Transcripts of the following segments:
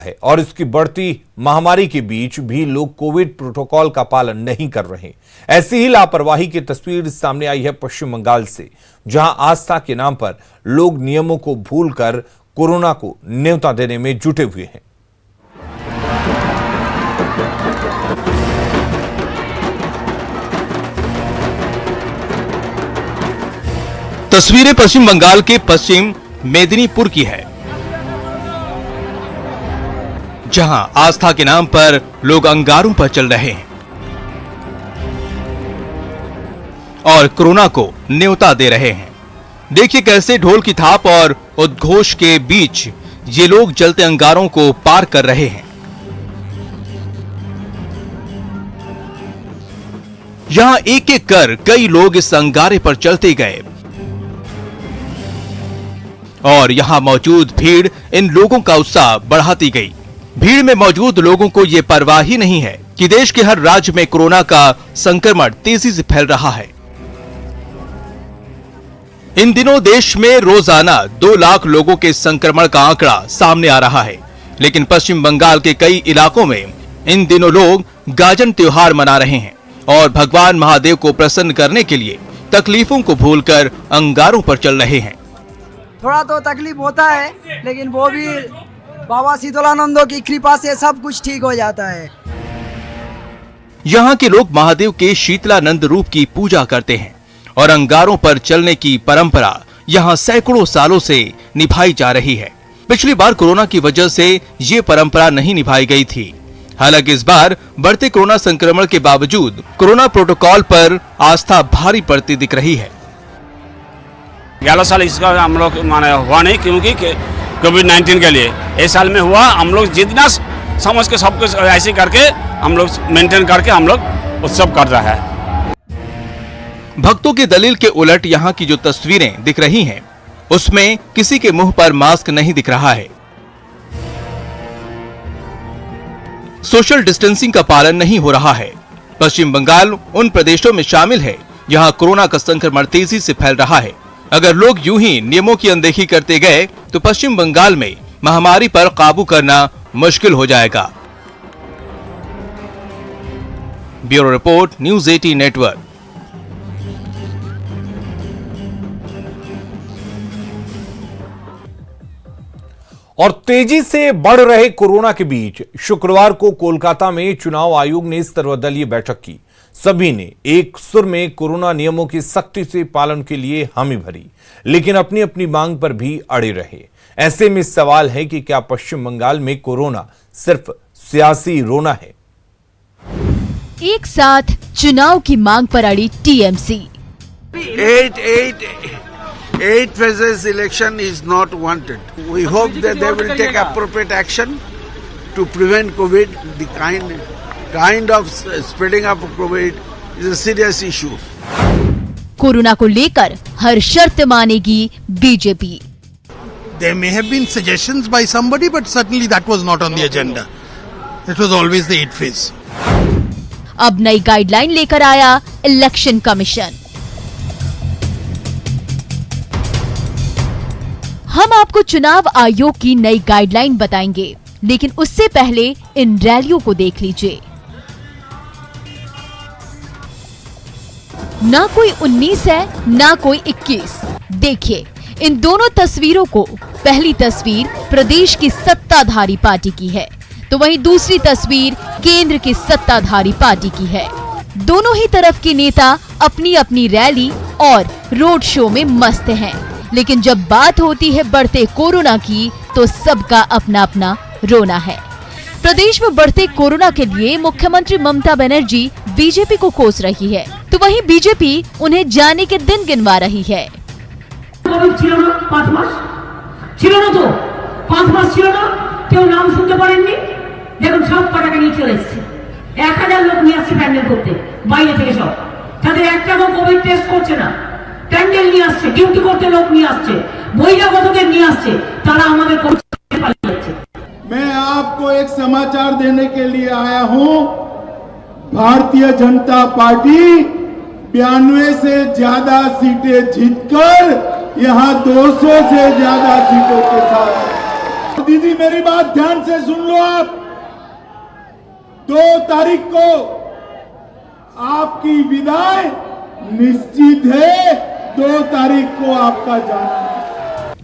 है और इसकी बढ़ती महामारी के बीच भी लोग कोविड प्रोटोकॉल का पालन नहीं कर रहे। ऐसी ही लापरवाही की तस्वीर सामने आई है पश्चिम बंगाल से, जहां आस्था के नाम पर लोग नियमों को भूलकर कोरोना को न्योता देने में जुटे हुए हैं। तस्वीरें पश्चिम बंगाल के पश्चिम मेदिनीपुर की है, जहां आस्था के नाम पर लोग अंगारों पर चल रहे हैं और कोरोना को न्योता दे रहे हैं। देखिए कैसे ढोल की थाप और उद्घोष के बीच ये लोग जलते अंगारों को पार कर रहे हैं। यहां एक एक कर कई लोग इस अंगारे पर चलते गए और यहां मौजूद भीड़ इन लोगों का उत्साह बढ़ाती गई। भीड़ में मौजूद लोगों को ये परवाह ही नहीं है कि देश के हर राज्य में कोरोना का संक्रमण तेजी से फैल रहा है। इन दिनों देश में रोजाना 2 लाख लोगों के संक्रमण का आंकड़ा सामने आ रहा है, लेकिन पश्चिम बंगाल के कई इलाकों में इन दिनों लोग गाजन त्योहार मना रहे हैं और भगवान महादेव को प्रसन्न करने के लिए तकलीफों को भूलकर अंगारों पर चल रहे हैं। थोड़ा तो तकलीफ होता है, लेकिन वो भी बाबा शीतलानंद की कृपा से सब कुछ ठीक हो जाता है। यहाँ के लोग महादेव के शीतलानंद रूप की पूजा करते हैं और अंगारों पर चलने की परंपरा यहाँ सैकड़ों सालों से निभाई जा रही है। पिछली बार कोरोना की वजह से ये परंपरा नहीं निभाई गई थी। हालांकि इस बार बढ़ते कोरोना संक्रमण के बावजूद कोरोना प्रोटोकॉल पर आस्था भारी पड़ती दिख रही है। 11 साल इसका हम लोग माने हुआ नहीं, क्योंकि कोविड-19 के लिए इस साल में हुआ। हम लोग जितना समझ के सब कुछ ऐसे करके हम लोग मेंटेन करके हम लोग उत्सव कर रहा है। भक्तों के दलील के उलट यहाँ की जो तस्वीरें दिख रही हैं, उसमें किसी के मुंह पर मास्क नहीं दिख रहा है। सोशल डिस्टेंसिंग का पालन नहीं हो रहा है। पश्चिम बंगाल उन प्रदेशों में शामिल है जहां कोरोना का संक्रमण तेजी से फैल रहा है। अगर लोग यूं ही नियमों की अनदेखी करते गए तो पश्चिम बंगाल में महामारी पर काबू करना मुश्किल हो जाएगा। Bureau report, news 18 network. और तेजी से बढ़ रहे कोरोना के बीच शुक्रवार को कोलकाता में चुनाव आयोग ने सर्वदलीय बैठक की। सभी ने एक सुर में कोरोना नियमों की सख्ती से पालन के लिए हामी भरी, लेकिन अपनी अपनी मांग पर भी अड़े रहे। ऐसे में सवाल है कि क्या पश्चिम बंगाल में कोरोना सिर्फ सियासी रोना है? एक साथ चुनाव की मांग पर अड़ी TMC. 8 phases election is not wanted. We hope that they will take appropriate action to prevent COVID. The kind of spreading of COVID is a serious issue. Corona को लेकर हर शर्त मानेगी BJP. There may have been suggestions by somebody, but certainly that was not on the agenda. It was always the 8th phase. अब नई guideline लेकर आया election commission. हम आपको चुनाव आयोग की नई गाइडलाइन बताएंगे, लेकिन उससे पहले इन रैलियों को देख लीजिए। ना कोई 19 है, ना कोई 21। देखिए इन दोनों तस्वीरों को। पहली तस्वीर प्रदेश की सत्ताधारी पार्टी की है, तो वहीं दूसरी तस्वीर केंद्र की सत्ताधारी पार्टी की है। दोनों ही तरफ के नेता अपनी अपनी रैली और रोड शो में मस्त हैं, लेकिन जब बात होती है बढ़ते कोरोना की तो सबका अपना अपना रोना है। प्रदेश में बढ़ते कोरोना के लिए मुख्यमंत्री ममता बनर्जी बीजेपी को कोस रही है, तो वहीं बीजेपी उन्हें जाने के दिन गिनवा रही है। প্যান্ডেল নিয়ে আসছে, ডিউটি করতে লোক নিয়ে আসছে, বহিরাগতদের নিয়ে আসছে, তারা আমাদের পালিয়ে যাচ্ছে। मैं आपको एक समाचार देने के लिए आया हूं। भारतीय जनता पार्टी 92 से ज्यादा सीटें जीतकर यहां 200 से ज्यादा सीटों के साथ दीदी मेरी बात ध्यान से सुन लो आप। 2 तारीख को आपकी विदाई निश्चित है। 2 तारीख को आपका जाना।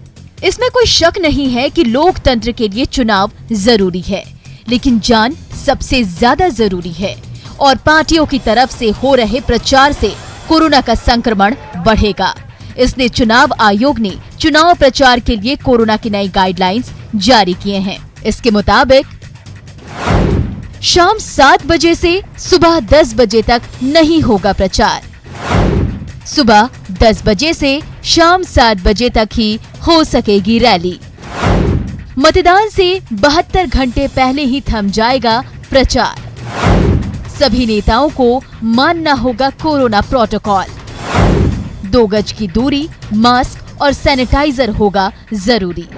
इसमें कोई शक नहीं है कि लोकतंत्र के लिए चुनाव जरूरी है, लेकिन जान सबसे ज्यादा जरूरी है और पार्टियों की तरफ से हो रहे प्रचार से कोरोना का संक्रमण बढ़ेगा। इसलिए चुनाव आयोग ने चुनाव प्रचार के लिए कोरोना की नई गाइडलाइंस जारी किए हैं। इसके मुताबिक शाम 7 बजे से सुबह 10 बजे तक नहीं होगा प्रचार। सुबह 10 बजे से शाम 7 बजे तक ही हो सकेगी रैली। मतदान से 72 घंटे पहले ही थम जाएगा प्रचार। सभी नेताओं को मानना होगा कोरोना प्रोटोकॉल। 2 गज की दूरी, मास्क और सैनिटाइजर होगा जरूरी।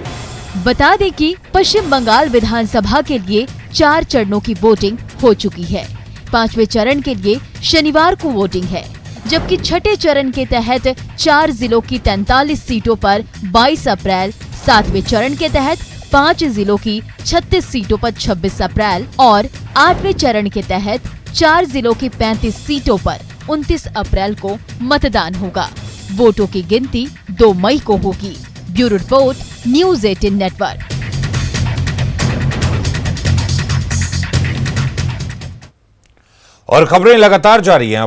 बता दें कि पश्चिम बंगाल विधानसभा के लिए 4 चरणों की वोटिंग हो चुकी है। 5वें चरण के लिए शनिवार को वोटिंग है, जबकि 6ठे चरण के तहत 4 जिलों की 43 सीटों पर 22 अप्रैल, 7वें चरण के तहत 5 जिलों की 36 सीटों पर 26 अप्रैल और 8वें चरण के तहत 4 जिलों की 35 सीटों पर 29 अप्रैल को मतदान होगा। वोटों की गिनती 2 मई को होगी। Bureau report, news 18 network. और खबरें लगातार जारी हैं।